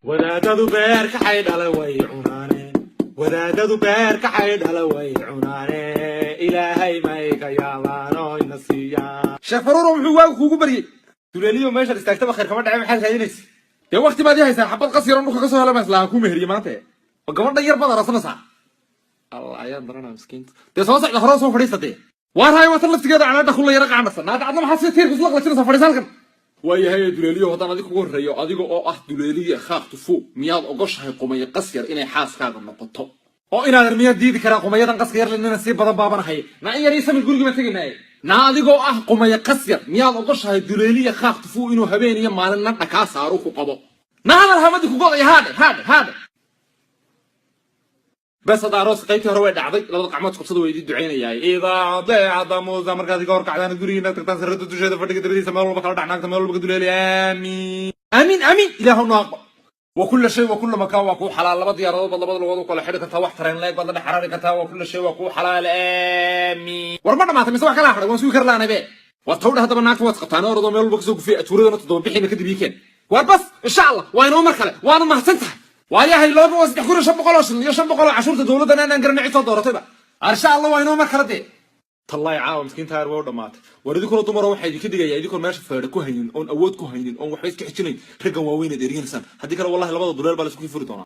wadaadadu beerka xaydhala way cunaaneen wadaadadu beerka xaydhala way cunaaneen ilaahay may ka yaabaan oo ina siiyaan sheekh faruuro wuxuu waagu kuugu baryay duleeliyo meesha istaagtaba khayr kama dhacay maxaad raadinaysa dee waqti baad ii haysaa xabad qas yaroon dhulka ka soo helamaysa lahaa kuu meheriye maanta ma gabadha yar baad aragsanaysaa allah ayaa daranaa miskiinta dee soo socda hore soo fadhiisatee waa raay watan laftigeeda canaadha kulla yara qacanaysa naada adna maxaad sida tiirka isla qalatinaysaa fadhiisa halkan waayahay duleeliyo haddaan adig kugu horreeyo adiga oo ah duleeliye khaaq tufuu miyaad ogoshahay qumaya qas yar inay xaaskaaga noqoto oo inaad miyaad diidi karaa qumayadan qaska yar lenina sii badan baabanahay na in yar ii samir guriga ma teginaaye na adigoo ah qumaya qas yar miyaad ogoshahay duleeliye khaaq tufuu inuu habeen iyo maalin nadha kaa saaro ku qabo na hadal hamadi ku godaya haadhe بس هذا عروس قيتي هروي دعدي لو قعمت قبصده ويدي دعينا إذا ضاع موزة مركز يقول قعدان الدورين تقطع سرته تجد فرتك تبدي سماه الله بخلط عنك سماه الله بقدر لي آمين آمين إله الناقب وكل شيء وكل مكان وكو حلال لبض يا رب الله بدل وضو كل حد كتاو احترام لايك بدل حراري كتاو وكل شيء وكو حلال آمين ورمنا ما تمسوا كلا أحد ونسوي كرلا نبي وتقول هذا بناك وتقطعنا ورضو ميل بقصوك في أشورة نتضم بحين كده بيكين وبس إن شاء الله وين عمر خلا وأنا ما هتنتهي waayahay loo boos dhaxkuro 500 iyo 500 cashuurta dawladana aan garanay cid dooratayba arsha Allah waa inoo mar kala de tallaay caaw miskiinta aar way dhamaatay waridi kula dumar waxay idin ka digayaan idin meesha feedha ku haynin oon awood ku haynin oon waxba iska xijinayn ragan waaweyn ee dheeriyansan hadii kale wallahi labada dollar baa la isku furi doonaa